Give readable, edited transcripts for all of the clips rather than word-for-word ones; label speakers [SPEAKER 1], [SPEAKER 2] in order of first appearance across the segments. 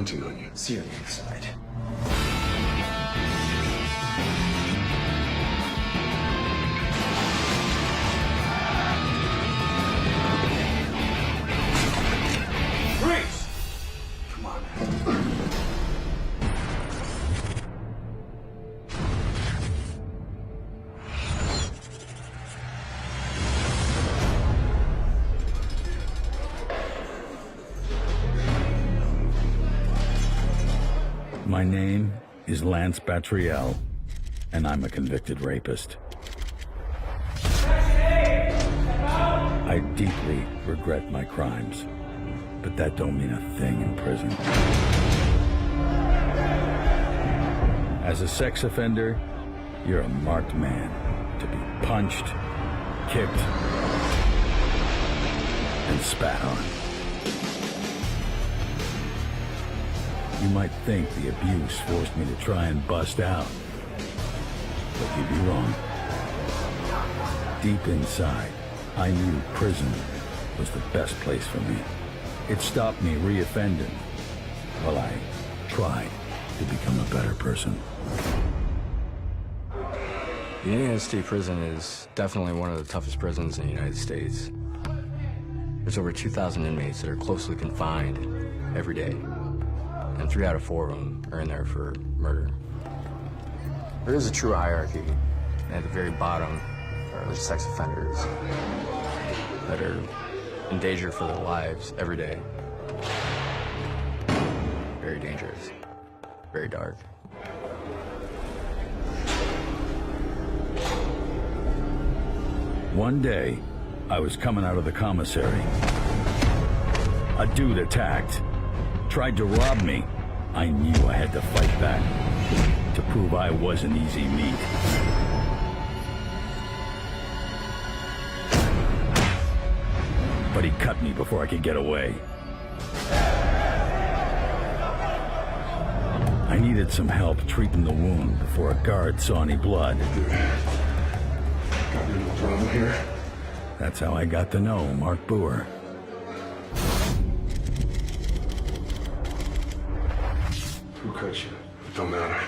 [SPEAKER 1] counting on you.
[SPEAKER 2] See you on the inside.
[SPEAKER 1] Freeze! Come on, man.
[SPEAKER 3] My name is Lance Batriel, and I'm a convicted rapist. I deeply regret my crimes, but that don't mean a thing in prison. As a sex offender, you're a marked man to be punched, kicked, and spat on. You might think the abuse forced me to try and bust out, but you'd be wrong. Deep inside, I knew prison was the best place for me. It stopped me reoffending while I tried to become a better person.
[SPEAKER 2] The Indiana State Prison is definitely one of the toughest prisons in the United States. There's over 2,000 inmates that are closely confined every day, and 3 out of 4 of them are in there for murder. There is a true hierarchy. At the very bottom are the sex offenders that are in danger for their lives every day. Very dangerous, very dark.
[SPEAKER 3] One day, I was coming out of the commissary. A dude attacked, tried to rob me. I knew I had to fight back to prove I wasn't easy meat. But he cut me before I could get away. I needed some help treating the wound before a guard saw any blood.
[SPEAKER 1] Got any problem here?
[SPEAKER 3] That's how I got to know Mark Boer.
[SPEAKER 1] Who cut you? It don't matter.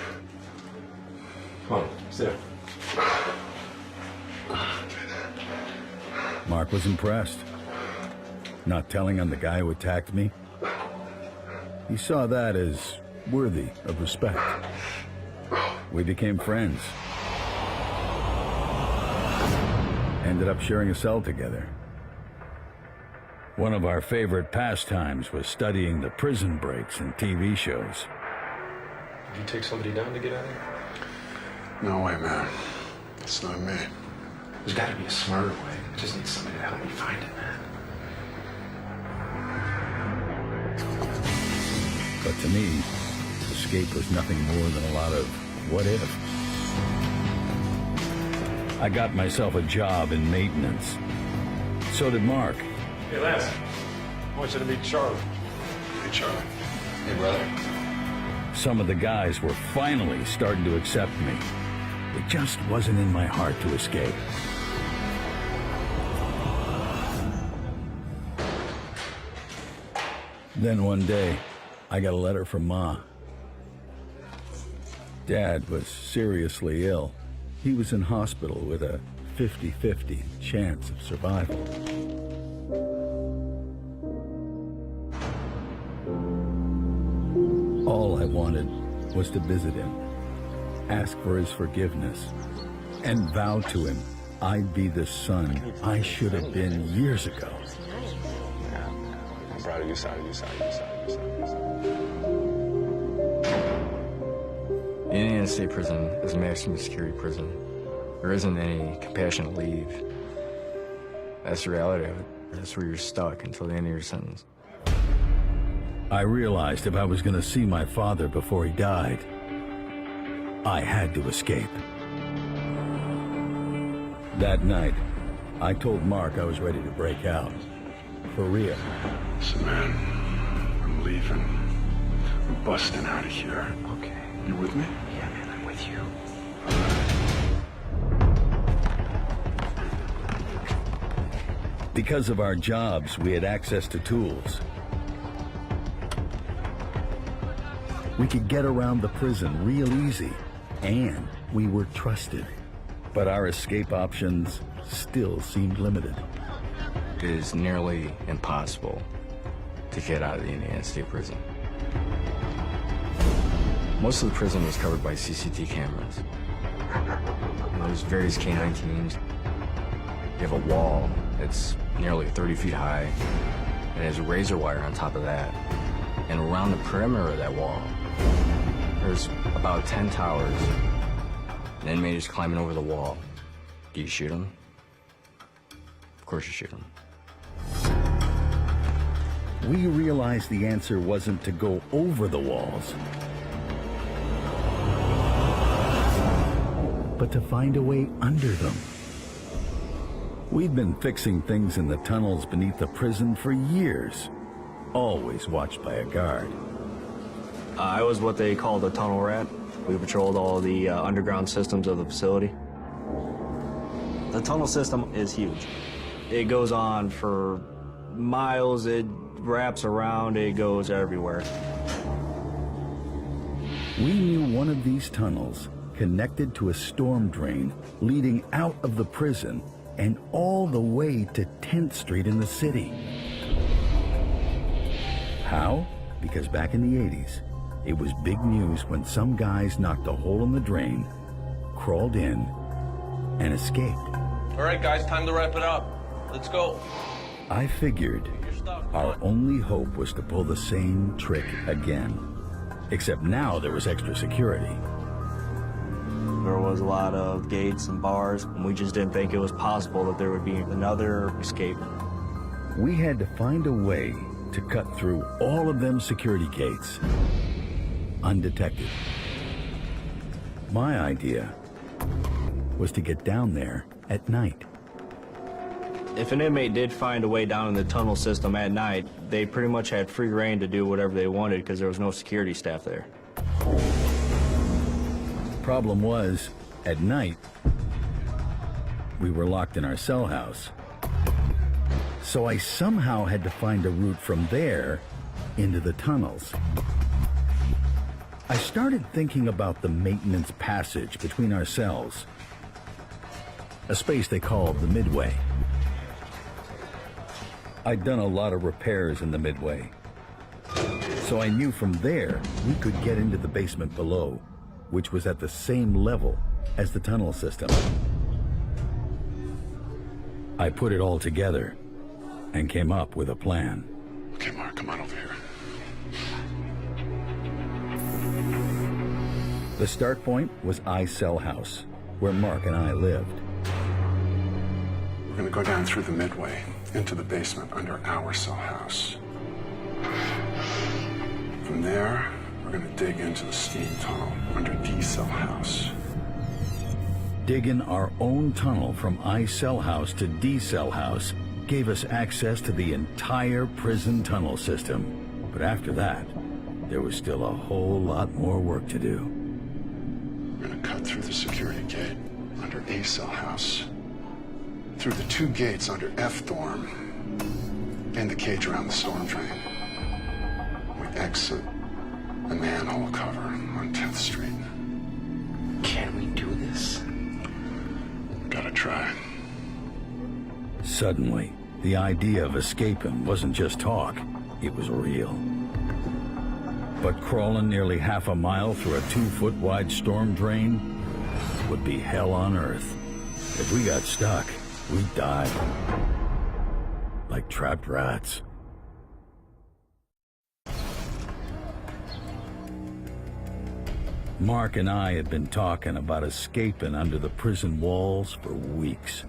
[SPEAKER 1] Come on, sit.
[SPEAKER 3] Mark was impressed. Not telling on the guy who attacked me. He saw that as worthy of respect. We became friends. Ended up sharing a cell together. One of our favorite pastimes was studying the prison breaks in TV shows.
[SPEAKER 1] Did you take somebody down to get out of here? No way, man. It's not me. There's got to be a smarter way. I just need somebody to help me find it, man.
[SPEAKER 3] But to me, escape was nothing more than a lot of what if. I got myself a job in maintenance. So did Mark.
[SPEAKER 4] Hey, Lance. I want you to meet Charlie.
[SPEAKER 1] Hey, Charlie.
[SPEAKER 2] Hey, brother.
[SPEAKER 3] Some of the guys were finally starting to accept me. It just wasn't in my heart to escape. Then one day, I got a letter from Ma. Dad was seriously ill. He was in hospital with a 50-50 chance of survival. All I wanted was to visit him, ask for his forgiveness, and vow to him I'd be the son I should have been years ago.
[SPEAKER 4] Yeah, I'm proud of you, son.
[SPEAKER 2] The Indiana State Prison is a maximum security prison. There isn't any compassionate leave. That's the reality of it. That's where you're stuck until the end of your sentence.
[SPEAKER 3] I realized if I was going to see my father before he died, I had to escape. That night, I told Mark I was ready to break out. For real.
[SPEAKER 1] Listen, man. I'm leaving. I'm busting out of here.
[SPEAKER 2] Okay.
[SPEAKER 1] You with me?
[SPEAKER 2] Yeah, man, I'm with you.
[SPEAKER 3] Because of our jobs, we had access to tools. We could get around the prison real easy, and we were trusted. But our escape options still seemed limited.
[SPEAKER 2] It is nearly impossible to get out of the Indiana State Prison. Most of the prison was covered by CCTV cameras. There's various K9 teams. You have a wall that's nearly 30 feet high, and there's razor wire on top of that. And around the perimeter of that wall, there's about 10 towers. An inmate is climbing over the wall. Do you shoot him? Of course you shoot him.
[SPEAKER 3] We realized the answer wasn't to go over the walls, but to find a way under them. We'd been fixing things in the tunnels beneath the prison for years, always watched by a guard.
[SPEAKER 5] I was what they called a tunnel rat. We patrolled all the underground systems of the facility. The tunnel system is huge. It goes on for miles, it wraps around, it goes everywhere.
[SPEAKER 3] We knew one of these tunnels connected to a storm drain leading out of the prison and all the way to 10th Street in the city. How? Because back in the 80s, it was big news when some guys knocked a hole in the drain, crawled in, and escaped.
[SPEAKER 6] All right, guys, time to wrap it up. Let's go.
[SPEAKER 3] I figured our only hope was to pull the same trick again. Except now there was extra security.
[SPEAKER 5] There was a lot of gates and bars, and we just didn't think it was possible that there would be another escape.
[SPEAKER 3] We had to find a way to cut through all of them security gates, undetected. My idea was to get down there at night.
[SPEAKER 5] If an inmate did find a way down in the tunnel system at night, they pretty much had free reign to do whatever they wanted because there was no security staff there.
[SPEAKER 3] Problem was, at night, we were locked in our cell house. So I somehow had to find a route from there into the tunnels. I started thinking about the maintenance passage between our cells, a space they called the midway. I'd done a lot of repairs in the midway, so I knew from there we could get into the basement below, which was at the same level as the tunnel system. I put it all together and came up with a plan.
[SPEAKER 1] Okay, Mark, come on over here.
[SPEAKER 3] The start point was cell house, where Mark and I lived.
[SPEAKER 1] We're gonna go down through the midway into the basement under our cell house. From there, we're gonna dig into the steam tunnel under D cell house.
[SPEAKER 3] Digging our own tunnel from cell house to D cell house gave us access to the entire prison tunnel system. But after that, there was still a whole lot more work to do.
[SPEAKER 1] We're gonna cut through the security gate under A cell house, through the 2 gates under F dorm, and the cage around the storm drain. We exit a manhole cover on 10th Street.
[SPEAKER 5] Can we do this?
[SPEAKER 1] Gotta try.
[SPEAKER 3] Suddenly, the idea of escaping wasn't just talk, it was real. But crawling nearly half a mile through a 2-foot wide storm drain would be hell on earth. If we got stuck, we'd die. Like trapped rats. Mark and I had been talking about escaping under the prison walls for weeks.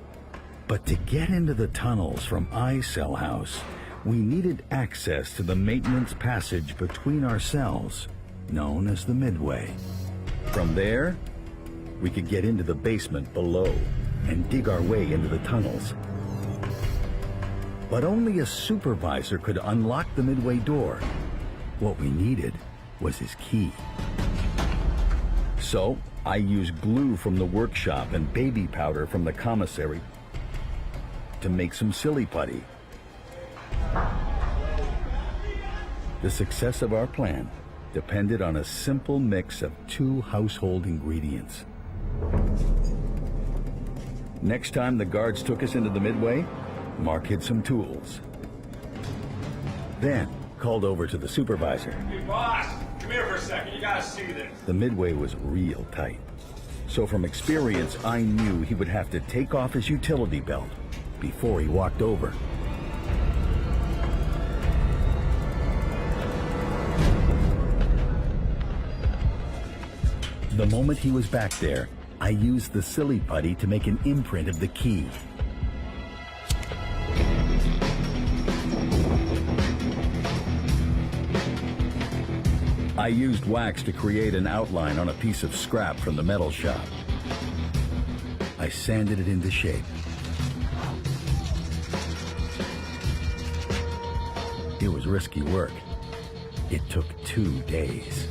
[SPEAKER 3] But to get into the tunnels from cell house, we needed access to the maintenance passage between our cells, known as the midway. From there, we could get into the basement below and dig our way into the tunnels. But only a supervisor could unlock the midway door. What we needed was his key. So I used glue from the workshop and baby powder from the commissary to make some silly putty. The success of our plan depended on a simple mix of 2 household ingredients. Next time the guards took us into the midway, Mark hid some tools. Then called over to the supervisor.
[SPEAKER 4] Hey, boss, come here for a second. You gotta see this.
[SPEAKER 3] The midway was real tight. So from experience, I knew he would have to take off his utility belt before he walked over. The moment he was back there, I used the silly putty to make an imprint of the key. I used wax to create an outline on a piece of scrap from the metal shop. I sanded it into shape. It was risky work. It took 2 days.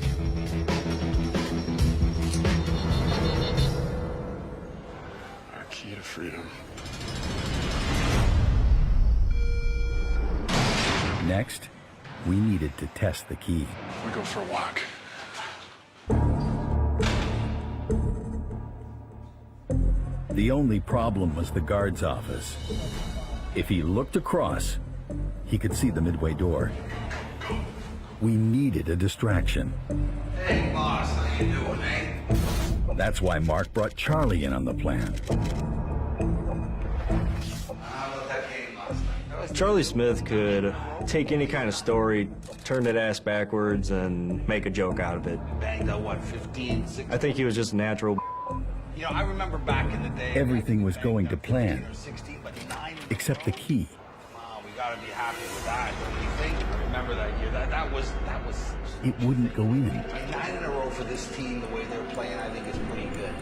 [SPEAKER 1] Our key to freedom.
[SPEAKER 3] Next, we needed to test the key.
[SPEAKER 1] We go for a walk.
[SPEAKER 3] The only problem was the guard's office. If he looked across, he could see the midway door. We needed a distraction.
[SPEAKER 7] Hey, boss, how you doing, eh?
[SPEAKER 3] That's why Mark brought Charlie in on the plan.
[SPEAKER 7] How about that game last night?
[SPEAKER 5] Charlie Smith could take any kind of story, turn that ass backwards, and make a joke out of it.
[SPEAKER 7] Banged out, what, 15, 16?
[SPEAKER 5] I think he was just natural.
[SPEAKER 7] You know, I remember back in the day...
[SPEAKER 3] Everything was going to plan,
[SPEAKER 7] 16, but 9...
[SPEAKER 3] except the key.
[SPEAKER 7] Wow, we gotta be happy with that, don't you think? I remember that year. That was...
[SPEAKER 3] It wouldn't go in.
[SPEAKER 7] 9 in a row for this team, the way they're playing, I think is pretty good.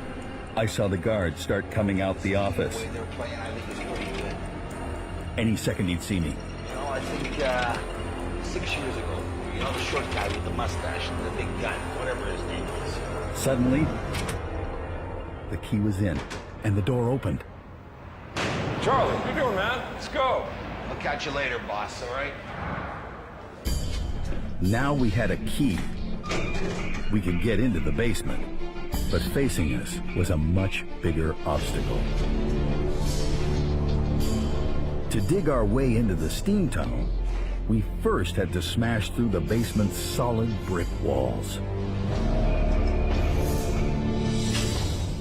[SPEAKER 3] I saw the guards start coming out the office.
[SPEAKER 7] The way they're playing, I think is pretty good.
[SPEAKER 3] Any second he'd see me.
[SPEAKER 7] You know, I think 6 years ago, you know, the short guy with the mustache and the big gun, whatever his name is.
[SPEAKER 3] Suddenly, the key was in, and the door opened.
[SPEAKER 4] Charlie, what you doing, man? Let's go.
[SPEAKER 7] I'll catch you later, boss, all right?
[SPEAKER 3] Now we had a key. We could get into the basement, but facing us was a much bigger obstacle. To dig our way into the steam tunnel, we first had to smash through the basement's solid brick walls.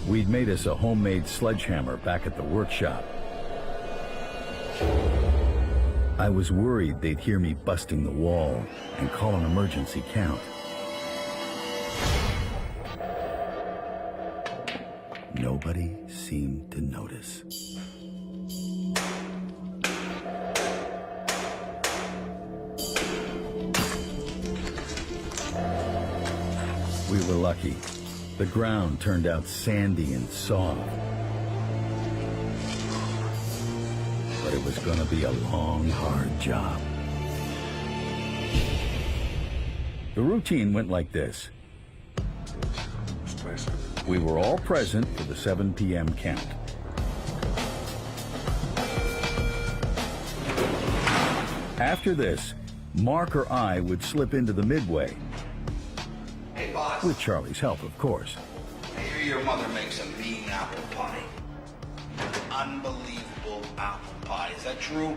[SPEAKER 3] We'd made us a homemade sledgehammer back at the workshop. I was worried they'd hear me busting the wall and call an emergency count. Nobody seemed to notice. We were lucky. The ground turned out sandy and soft. But it was gonna be a long, hard job. The routine went like this. We were all present for the 7 p.m. count. After this, Mark or I would slip into the midway,
[SPEAKER 7] Hey, boss.
[SPEAKER 3] with Charlie's help, of course.
[SPEAKER 7] I hear your mother makes a mean apple pie. Unbelievable apple pie. Is that true?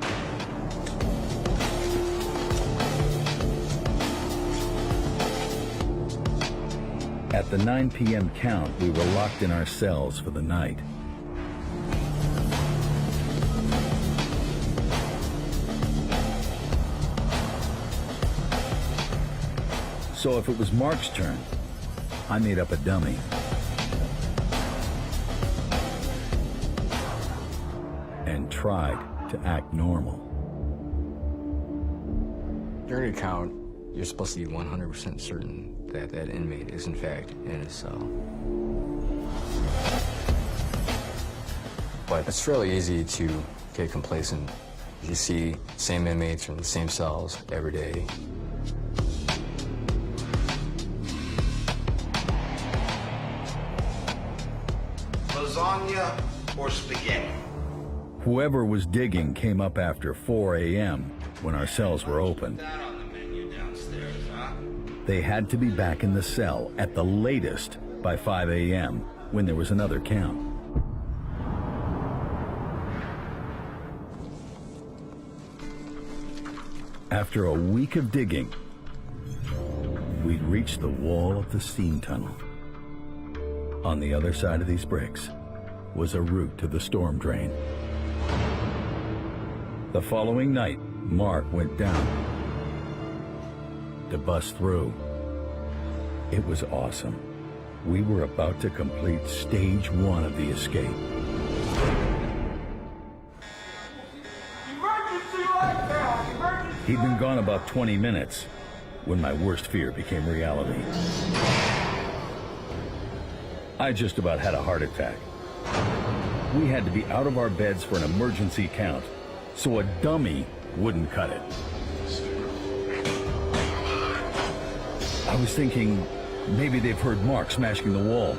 [SPEAKER 3] At the 9 p.m. count, we were locked in our cells for the night. So if it was Mark's turn, I made up a dummy. And tried to act normal.
[SPEAKER 2] During a count, you're supposed to be 100% certain that that inmate is in fact in his cell. But it's fairly easy to get complacent. You see same inmates from the same cells every day.
[SPEAKER 7] Lasagna or spaghetti?
[SPEAKER 3] Whoever was digging came up after 4 a.m. when our cells were open.
[SPEAKER 7] That on the menu downstairs, huh?
[SPEAKER 3] They had to be back in the cell at the latest by 5 a.m. when there was another count. After a week of digging, we'd reached the wall of the steam tunnel. On the other side of these bricks was a route to the storm drain. The following night, Mark went down to bust through. It was awesome. We were about to complete stage 1 of the escape.
[SPEAKER 8] Emergency lockdown! Emergency!
[SPEAKER 3] He'd been gone about 20 minutes when my worst fear became reality. I just about had a heart attack. We had to be out of our beds for an emergency count, so a dummy wouldn't cut it. I was thinking, maybe they've heard Mark smashing the wall.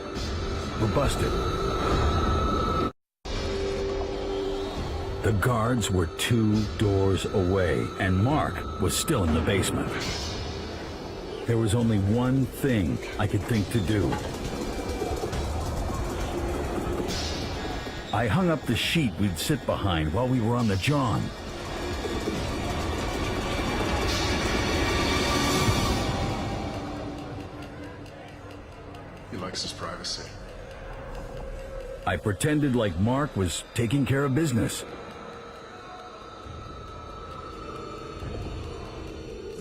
[SPEAKER 3] We're busted. The guards were 2 doors away, and Mark was still in the basement. There was only one thing I could think to do. I hung up the sheet we'd sit behind while we were on the John.
[SPEAKER 1] He likes his privacy.
[SPEAKER 3] I pretended like Mark was taking care of business.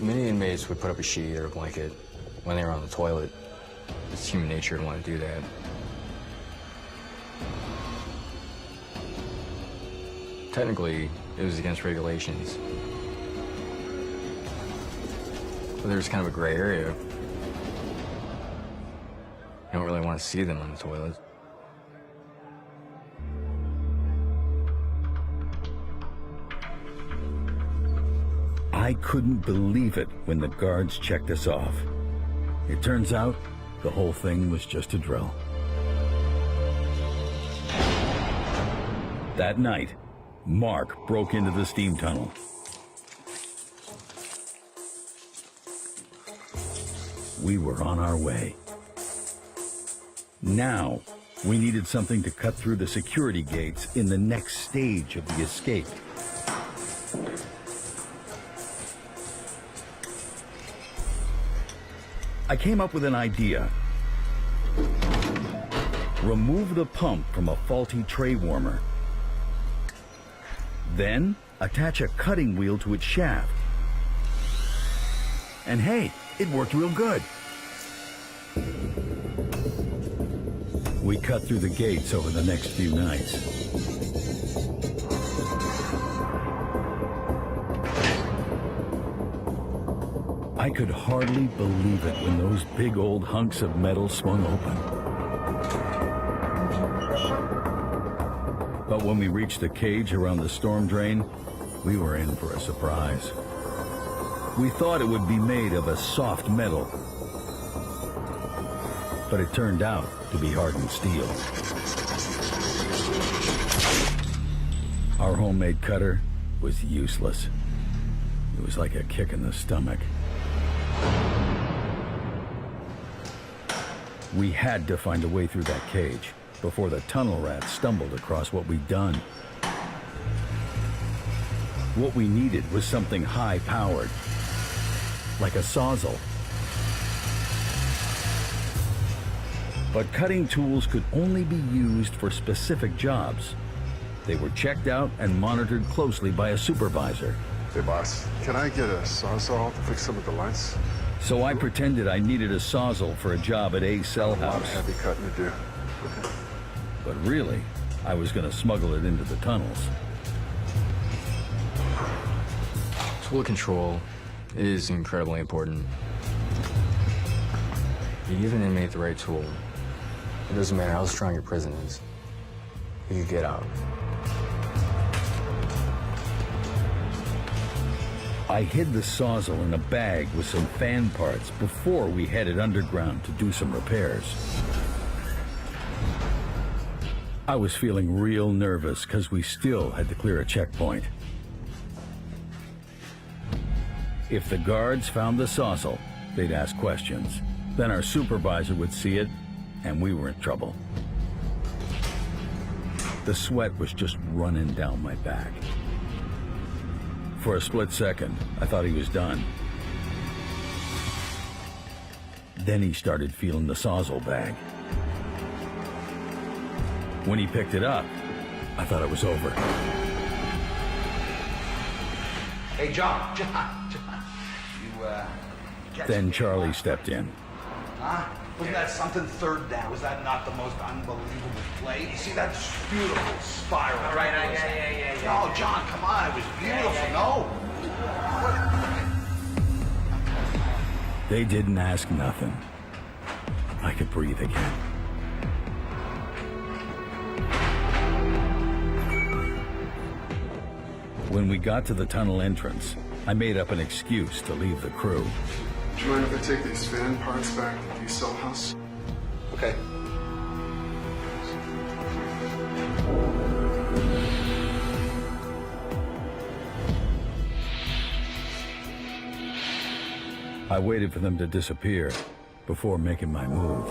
[SPEAKER 2] Many inmates would put up a sheet or a blanket when they were on the toilet. It's human nature to want to do that. Technically, it was against regulations. But there's kind of a gray area. You don't really want to see them on the toilet.
[SPEAKER 3] I couldn't believe it when the guards checked us off. It turns out the whole thing was just a drill. That night, Mark broke into the steam tunnel. We were on our way. Now, we needed something to cut through the security gates in the next stage of the escape. I came up with an idea. Remove the pump from a faulty tray warmer. Then, attach a cutting wheel to its shaft. And hey, it worked real good. We cut through the gates over the next few nights. I could hardly believe it when those big old hunks of metal swung open. But when we reached the cage around the storm drain, we were in for a surprise. We thought it would be made of a soft metal, but it turned out to be hardened steel. Our homemade cutter was useless. It was like a kick in the stomach. We had to find a way through that cage before the tunnel rats stumbled across what we'd done. What we needed was something high-powered, like a sawzall. But cutting tools could only be used for specific jobs. They were checked out and monitored closely by a supervisor.
[SPEAKER 1] Hey, boss, can I get a sawzall to fix some of the lights?
[SPEAKER 3] So I pretended I needed a sawzall for a job at a cell
[SPEAKER 1] A lot of
[SPEAKER 3] house.
[SPEAKER 1] heavy cutting to do. Okay.
[SPEAKER 3] But really, I was going to smuggle it into the tunnels.
[SPEAKER 2] Tool control is incredibly important. You give an inmate the right tool, it doesn't matter how strong your prison is, you can get out.
[SPEAKER 3] I hid the sawzall in a bag with some fan parts before we headed underground to do some repairs. I was feeling real nervous because we still had to clear a checkpoint. If the guards found the sawzall, they'd ask questions. Then our supervisor would see it, and we were in trouble. The sweat was just running down my back. For a split second, I thought he was done. Then he started feeling the Sawzall bag. When he picked it up, I thought it was over.
[SPEAKER 7] Hey, John. You,
[SPEAKER 3] Then Charlie stepped in.
[SPEAKER 7] Huh? Wasn't that something third down? Was that not the most unbelievable play? You see that beautiful spiral? All right, yeah. No, John, come on. It was beautiful. No.
[SPEAKER 3] They didn't ask nothing. I could breathe again. When we got to the tunnel entrance, I made up an excuse to leave the crew.
[SPEAKER 1] Do you mind if I take these fan parts back to the cell house?
[SPEAKER 7] Okay.
[SPEAKER 3] I waited for them to disappear before making my move.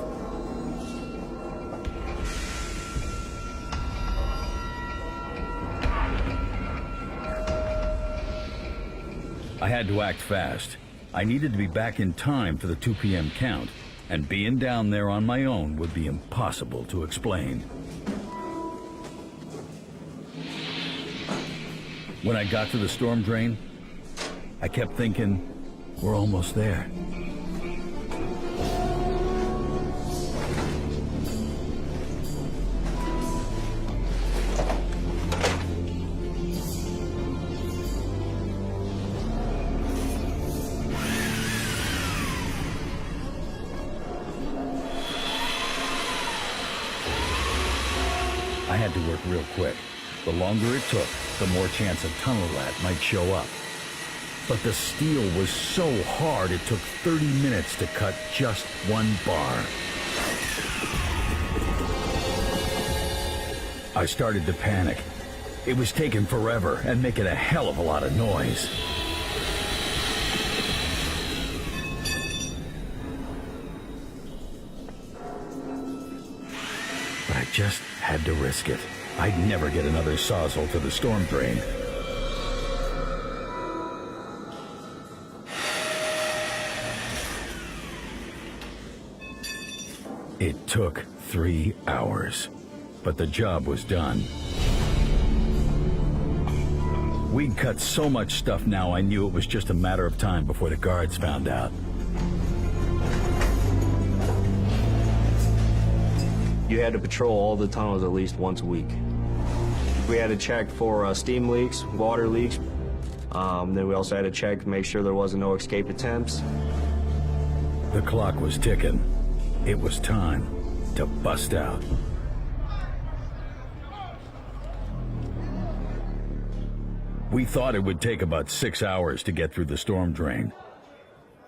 [SPEAKER 3] I had to act fast. I needed to be back in time for the 2 p.m. count, and being down there on my own would be impossible to explain. When I got to the storm drain, I kept thinking, we're almost there. I had to work real quick. The longer it took, the more chance a tunnel rat might show up. But the steel was so hard it took 30 minutes to cut just one bar. I started to panic. It was taking forever and making a hell of a lot of noise. But I just had to risk it. I'd never get another Sawzall to the storm drain. It took 3 hours, but the job was done. We'd cut so much stuff now I knew it was just a matter of time before the guards found out.
[SPEAKER 5] You had to patrol all the tunnels at least once a week. We had to check for steam leaks, water leaks. Then we also had to check to make sure there wasn't no escape attempts.
[SPEAKER 3] The clock was ticking. It was time to bust out. We thought it would take about 6 hours to get through the storm drain,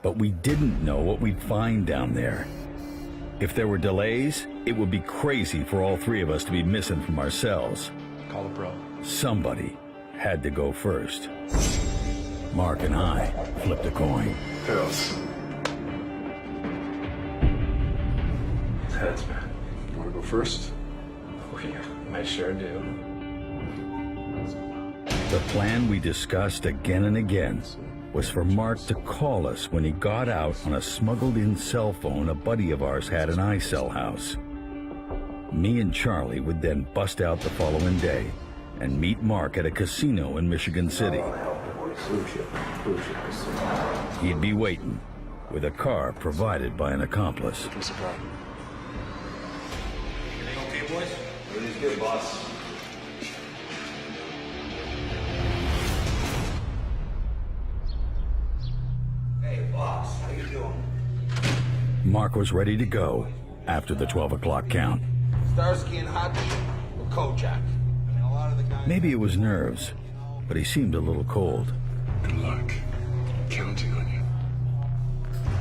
[SPEAKER 3] but we didn't know what we'd find down there. If there were delays, it would be crazy for all three of us to be missing from our cells.
[SPEAKER 6] Call it, bro.
[SPEAKER 3] Somebody had to go first. Mark and I flipped a coin.
[SPEAKER 1] Tails.
[SPEAKER 6] Heads, man.
[SPEAKER 1] You want to go first?
[SPEAKER 6] Oh, yeah. I sure do.
[SPEAKER 3] The plan we discussed again and again was for Mark to call us when he got out on a smuggled-in cell phone a buddy of ours had in iCell House. Me and Charlie would then bust out the following day and meet Mark at a casino in Michigan City. He'd be waiting with a car provided by an accomplice.
[SPEAKER 7] Everything okay, boys? Everything's good, boss. Hey, boss, how you doing?
[SPEAKER 3] Mark was ready to go after the 12 o'clock count.
[SPEAKER 7] Starsky and Hutch or Kojak? I mean, a lot of the guys...
[SPEAKER 3] Maybe it was nerves, but he seemed a little cold.
[SPEAKER 1] Good luck. Counting on you.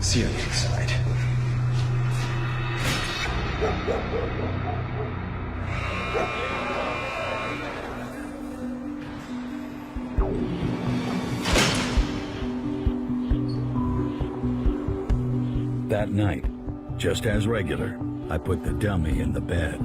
[SPEAKER 2] See you on the other side.
[SPEAKER 3] that night, just as regular, I put the dummy in the bed.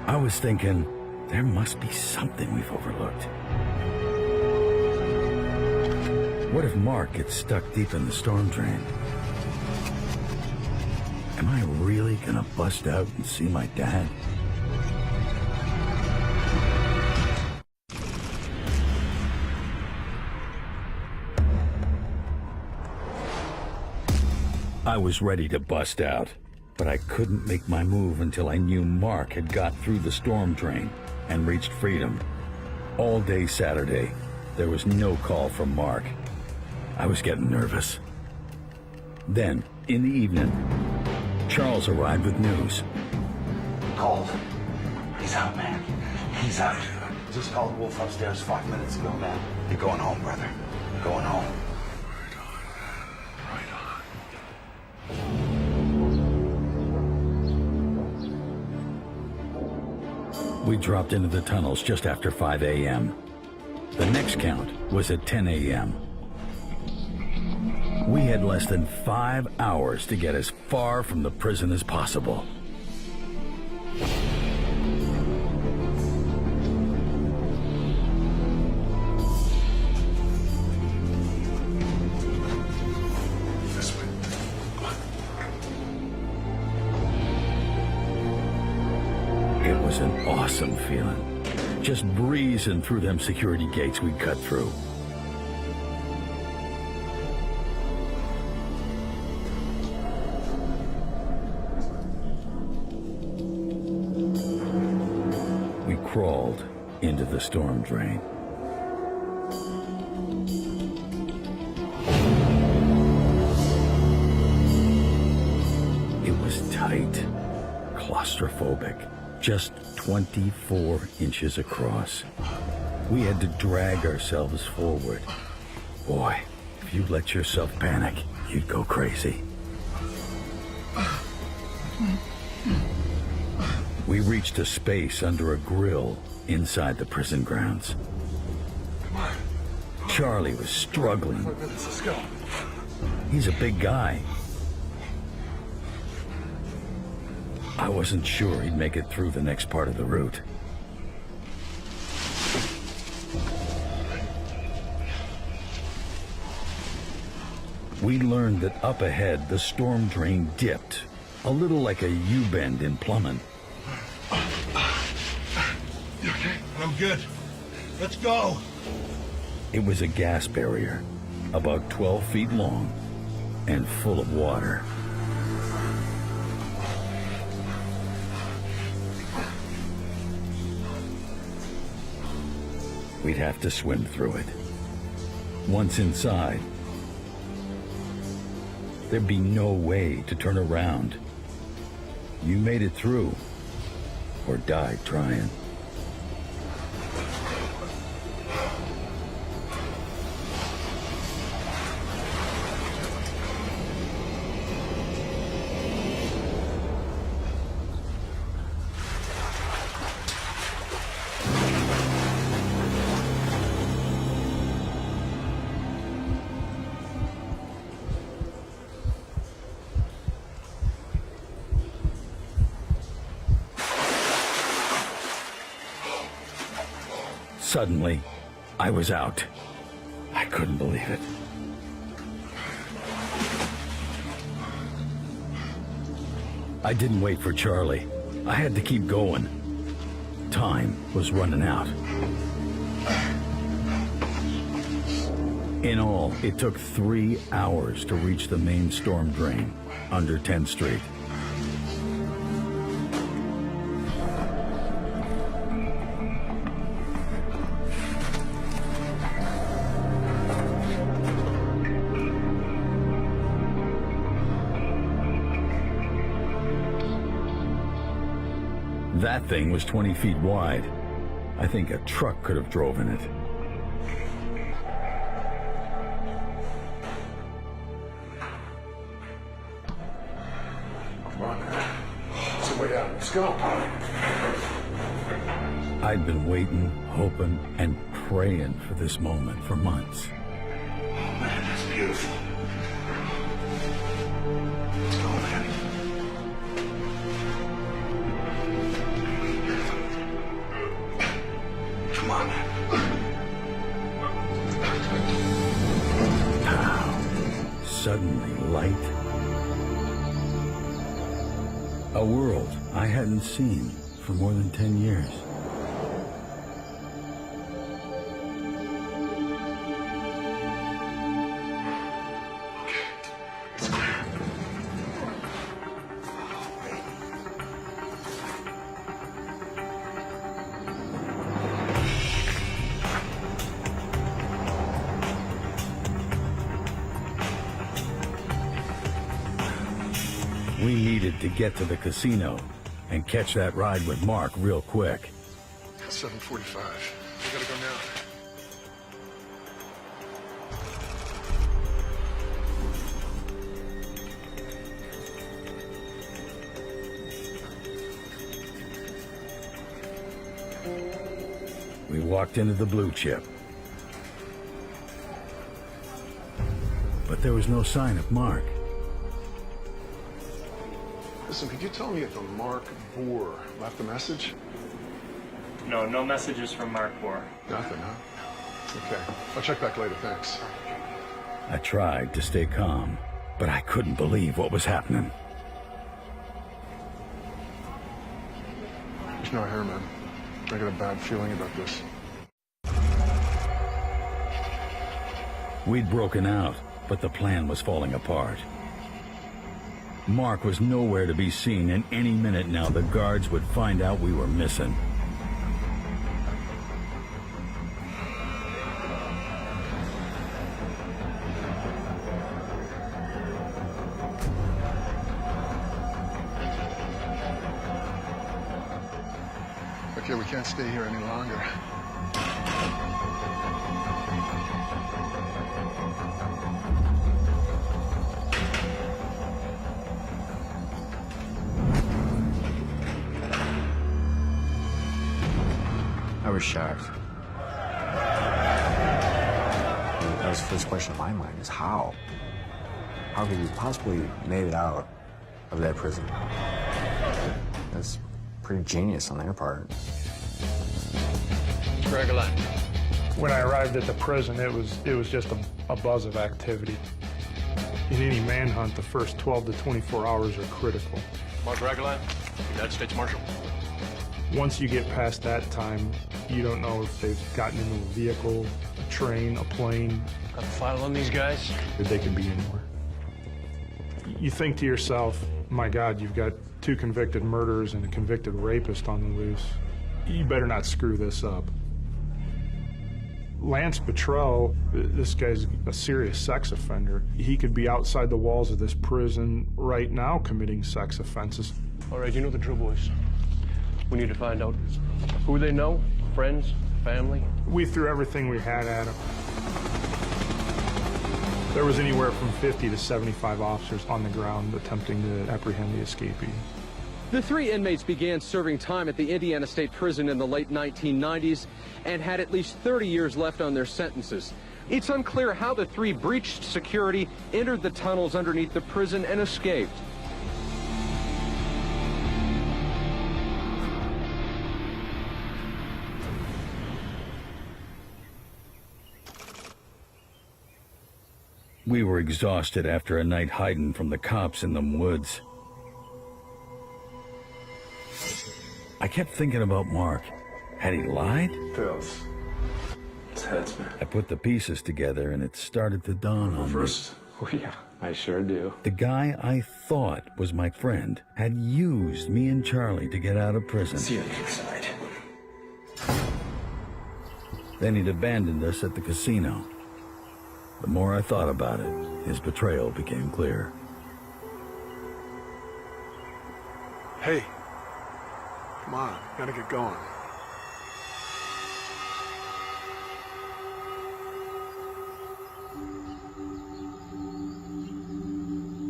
[SPEAKER 3] I was thinking, there must be something we've overlooked. What if Mark gets stuck deep in the storm drain? Am I really gonna bust out and see my dad? I was ready to bust out, but I couldn't make my move until I knew Mark had got through the storm drain and reached freedom. All day Saturday, there was no call from Mark. I was getting nervous. Then, in the evening, Charles arrived with news.
[SPEAKER 7] Called. He's out, man. He's out. Just called Wolf upstairs 5 minutes ago, man. You're going home, brother. You're going home.
[SPEAKER 3] We dropped into the tunnels just after 5 a.m. The next count was at 10 a.m. We had less than 5 hours to get as far from the prison as possible.
[SPEAKER 1] This way.
[SPEAKER 3] It was an awesome feeling, just breezing through them security gates we'd cut through. We crawled into the storm drain. It was tight, claustrophobic. Just 24 inches across. We had to drag ourselves forward. Boy, if you let yourself panic, you'd go crazy. We reached a space under a grill inside the prison grounds. Charlie was struggling.
[SPEAKER 1] Let's go.
[SPEAKER 3] He's a big guy. I wasn't sure he'd make it through the next part of the route. We learned that up ahead, the storm drain dipped, a little like a U-bend in plumbing.
[SPEAKER 7] You okay? I'm good. Let's go.
[SPEAKER 3] It was a gas barrier, about 12 feet long and full of water. We'd have to swim through it. Once inside, there'd be no way to turn around. You made it through, or died trying. Suddenly, I was out. I couldn't believe it. I didn't wait for Charlie. I had to keep going. Time was running out. In all, it took 3 hours to reach the main storm drain under 10th Street. That thing was 20 feet wide. I think a truck could have drove in it.
[SPEAKER 1] Let's go.
[SPEAKER 3] I'd been waiting, hoping, and praying for this moment for months.
[SPEAKER 7] Oh, man, that's beautiful. Let's go, man. Come on, man.
[SPEAKER 3] Suddenly, light. A world I hadn't seen for more than 10 years. We needed to get to the casino and catch that ride with Mark real quick.
[SPEAKER 1] 7:45. We gotta go now.
[SPEAKER 3] We walked into the blue chip. But there was no sign of Mark.
[SPEAKER 1] Listen, could you tell me if the Mark Boer left a message?
[SPEAKER 6] No, no messages from Mark Boer.
[SPEAKER 1] Nothing, huh? Okay. I'll check back later, thanks.
[SPEAKER 3] I tried to stay calm, but I couldn't believe what was happening.
[SPEAKER 1] There's no hair, man. I got a bad feeling about this.
[SPEAKER 3] We'd broken out, but the plan was falling apart. Mark was nowhere to be seen, and any minute now the guards would find out we were missing.
[SPEAKER 1] Okay, we can't stay here any longer.
[SPEAKER 2] I was shocked. That was the first question in my mind, is how? How could you possibly made it out of that prison? That's pretty genius on their part.
[SPEAKER 9] When I arrived at the prison, it was just a buzz of activity. In any manhunt, the first 12 to 24 hours are critical.
[SPEAKER 4] Mark Ragalan, United States Marshal.
[SPEAKER 9] Once you get past that time, you don't know if they've gotten into a vehicle, a train, a plane.
[SPEAKER 4] Got the file on these guys?
[SPEAKER 9] Or they could be anywhere. You think to yourself, my God, you've got 2 convicted murderers and a convicted rapist on the loose. You better not screw this up. Lance Bottrell, this guy's a serious sex offender. He could be outside the walls of this prison right now committing sex offenses.
[SPEAKER 4] All right, you know the drill, boys. We need to find out who they know, friends, family.
[SPEAKER 9] We threw everything we had at him. There was anywhere from 50 to 75 officers on the ground attempting to apprehend the escapee.
[SPEAKER 10] The 3 inmates began serving time at the Indiana State Prison in the late 1990s and had at least 30 years left on their sentences. It's unclear how the 3 breached security, entered the tunnels underneath the prison, and escaped.
[SPEAKER 3] We were exhausted after a night hiding from the cops in them woods. I kept thinking about Mark. Had he lied?
[SPEAKER 6] Pills. It's heads, man.
[SPEAKER 3] I put the pieces together and it started to dawn on me.
[SPEAKER 6] First? Oh, yeah, I sure do.
[SPEAKER 3] The guy I thought was my friend had used me and Charlie to get out of prison.
[SPEAKER 6] See you inside.
[SPEAKER 3] Then he'd abandoned us at the casino. The more I thought about it, his betrayal became clear.
[SPEAKER 1] Hey. Come on, gotta get going.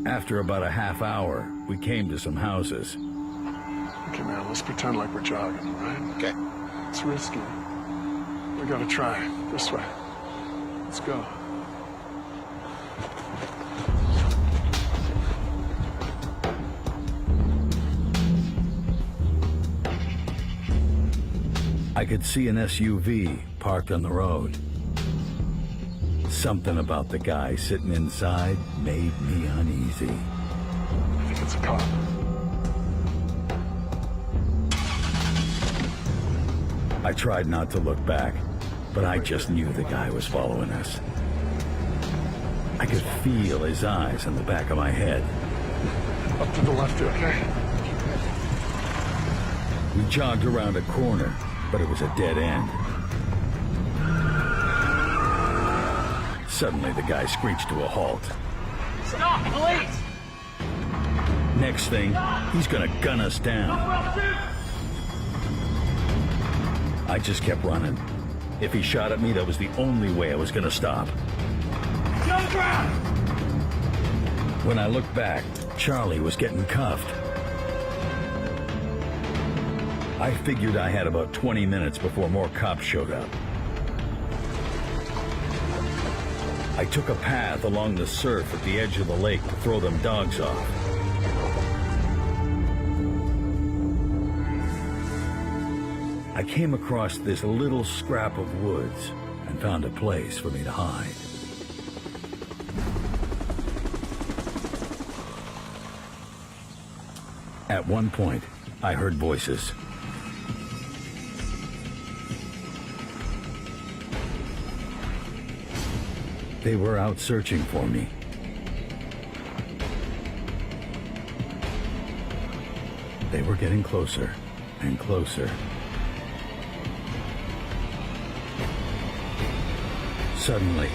[SPEAKER 3] After about a half hour, we came to some houses.
[SPEAKER 1] Okay, man, let's pretend like we're jogging, all right?
[SPEAKER 7] Okay.
[SPEAKER 1] It's risky. We gotta try. This way. Let's go.
[SPEAKER 3] I could see an SUV parked on the road. Something about the guy sitting inside made me uneasy.
[SPEAKER 1] I think it's a cop.
[SPEAKER 3] I tried not to look back, but I just knew the guy was following us. I could feel his eyes in the back of my head.
[SPEAKER 1] Up to the left here, okay?
[SPEAKER 3] We jogged around a corner, but it was a dead end. Suddenly, the guy screeched to a halt.
[SPEAKER 8] Stop, police!
[SPEAKER 3] Next thing, he's gonna gun us down. I just kept running. If he shot at me, that was the only way I was gonna stop.
[SPEAKER 8] Jump ground!
[SPEAKER 3] When I looked back, Charlie was getting cuffed. I figured I had about 20 minutes before more cops showed up. I took a path along the surf at the edge of the lake to throw them dogs off. I came across this little scrap of woods and found a place for me to hide. At one point, I heard voices. They were out searching for me. They were getting closer and closer. Suddenly,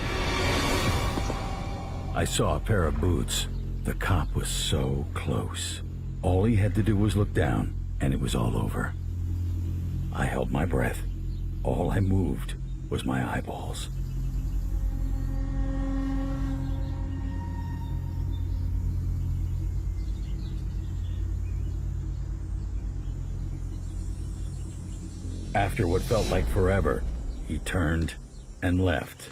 [SPEAKER 3] I saw a pair of boots. The cop was so close. All he had to do was look down, and it was all over. I held my breath. All I moved was my eyeballs. After what felt like forever, he turned and left.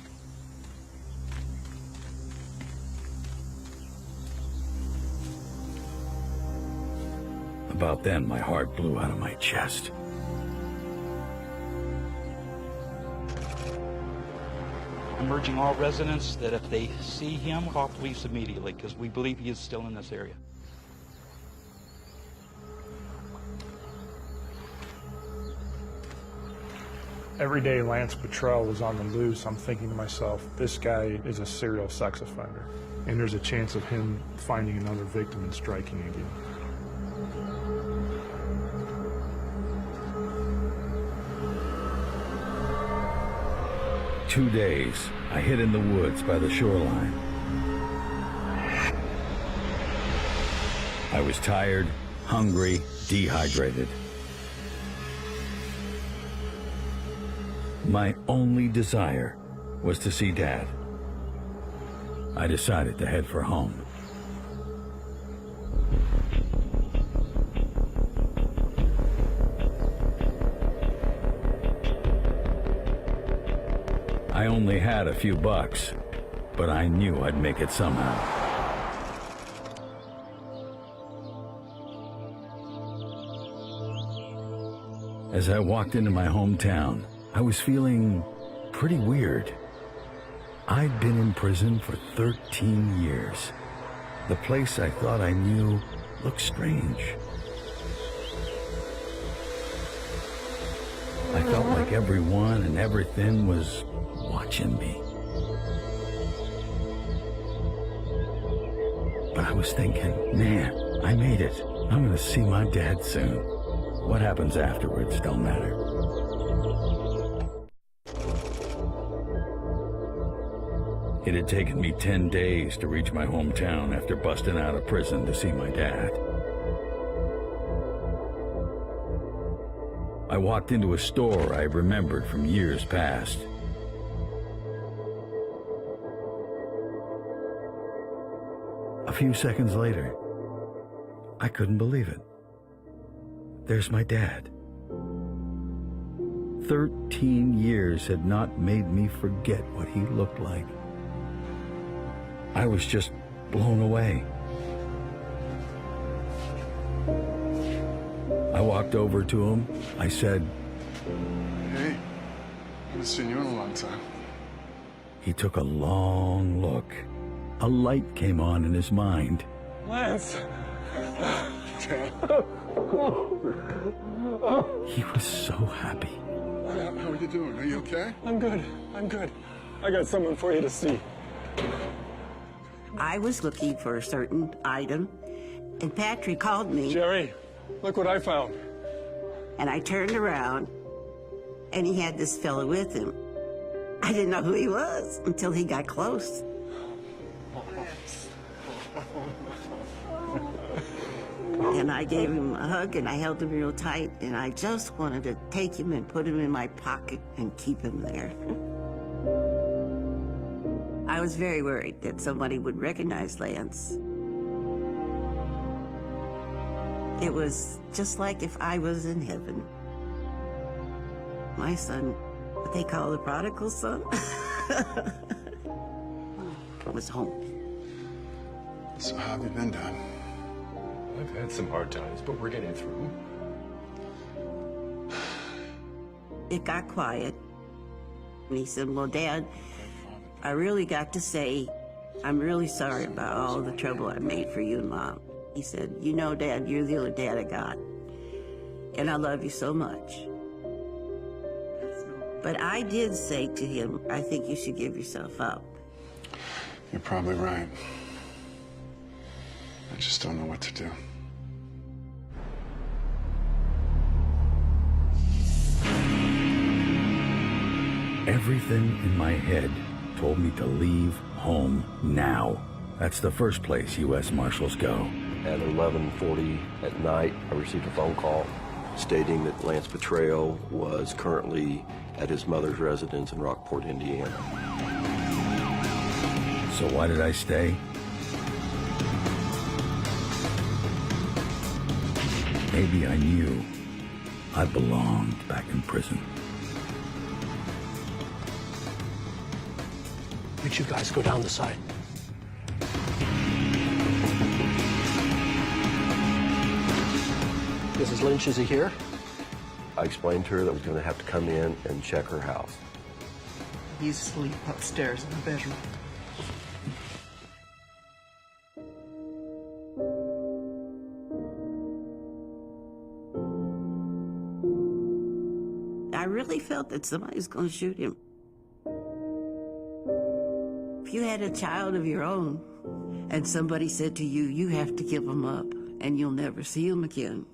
[SPEAKER 3] About then, my heart blew out of my chest.
[SPEAKER 11] I'm urging all residents that if they see him, call police immediately, because we believe he is still in this area.
[SPEAKER 9] Every day Lance Petrell was on the loose, I'm thinking to myself, this guy is a serial sex offender, and there's a chance of him finding another victim and striking again.
[SPEAKER 3] Two days, I hid in the woods by the shoreline. I was tired, hungry, dehydrated. My only desire was to see Dad. I decided to head for home. I only had a few bucks, but I knew I'd make it somehow. As I walked into my hometown, I was feeling pretty weird. I'd been in prison for 13 years. The place I thought I knew looked strange. I felt like everyone and everything was watching me. But I was thinking, man, I made it. I'm gonna see my dad soon. What happens afterwards don't matter. It had taken me 10 days to reach my hometown after busting out of prison to see my dad. I walked into a store I remembered from years past. A few seconds later, I couldn't believe it. there's my dad. 13 years had not made me forget what he looked like. I was just blown away. I walked over to him. I said,
[SPEAKER 1] Hey, I haven't seen you in a long time.
[SPEAKER 3] He took a long look. A light came on in his mind.
[SPEAKER 6] Lance!
[SPEAKER 3] He was so happy.
[SPEAKER 1] How are you doing? Are you okay?
[SPEAKER 6] I'm good. I'm good. I got someone for you to see.
[SPEAKER 12] I was looking for a certain item, and Patrick called me.
[SPEAKER 6] Jerry, look what I found.
[SPEAKER 12] And I turned around, and he had this fellow with him. I didn't know who he was until he got close. And I gave him a hug, and I held him real tight, and I just wanted to take him and put him in my pocket and keep him there. I was very worried that somebody would recognize Lance. It was just like if I was in heaven. My son, what they call the prodigal son, was home.
[SPEAKER 1] So how have you been, Dad?
[SPEAKER 6] I've had some hard times, but we're getting through.
[SPEAKER 12] It got quiet. And he said, well, Dad, I really got to say, I'm really sorry about all the trouble I made for you and Mom. He said, you know, Dad, you're the only dad I got. And I love you so much. But I did say to him, I think you should give yourself up.
[SPEAKER 1] You're probably right. I just don't know what to do.
[SPEAKER 3] Everything in my head told me to leave home now. That's the first place U.S. Marshals go.
[SPEAKER 4] At 11:40 at night, I received a phone call stating that Lance Betrayal was currently at his mother's residence in Rockport, Indiana.
[SPEAKER 3] So why did I stay? Maybe I knew I belonged back in prison.
[SPEAKER 10] Would you guys go down the side? Mrs. Lynch, is he here?
[SPEAKER 4] I explained to her that I was going to have to come in and check her house.
[SPEAKER 13] He's asleep upstairs in the bedroom.
[SPEAKER 12] I really felt that somebody was going to shoot him. If you had a child of your own and somebody said to you, you have to give him up and you'll never see him again,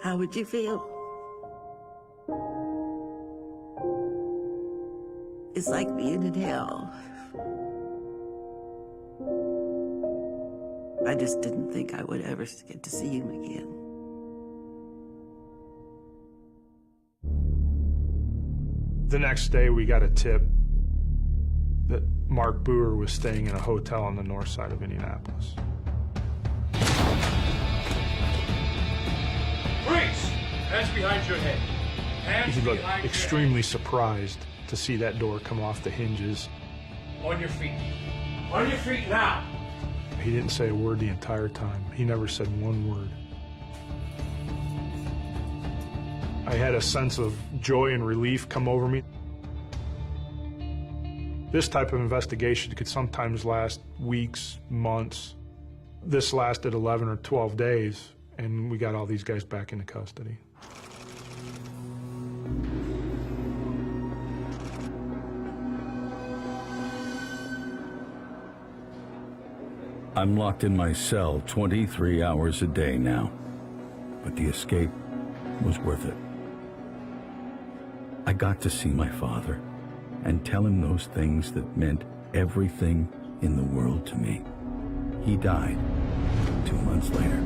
[SPEAKER 12] how would you feel? It's like being in hell. I just didn't think I would ever get to see him again.
[SPEAKER 9] The next day, we got a tip that Mark Boer was staying in a hotel on the north side of Indianapolis.
[SPEAKER 8] Freeze! Hands behind your head. Hands
[SPEAKER 9] He looked
[SPEAKER 8] behind
[SPEAKER 9] extremely surprised to see that door come off the hinges.
[SPEAKER 8] your head. On your feet. On your feet now.
[SPEAKER 9] He didn't say a word the entire time. He never said one word. I had a sense of joy and relief come over me. This type of investigation could sometimes last weeks, months. This lasted 11 or 12 days, and we got all these guys back into custody.
[SPEAKER 3] I'm locked in my cell 23 hours a day now, but the escape was worth it. I got to see my father and tell him those things that meant everything in the world to me. He died 2 months later.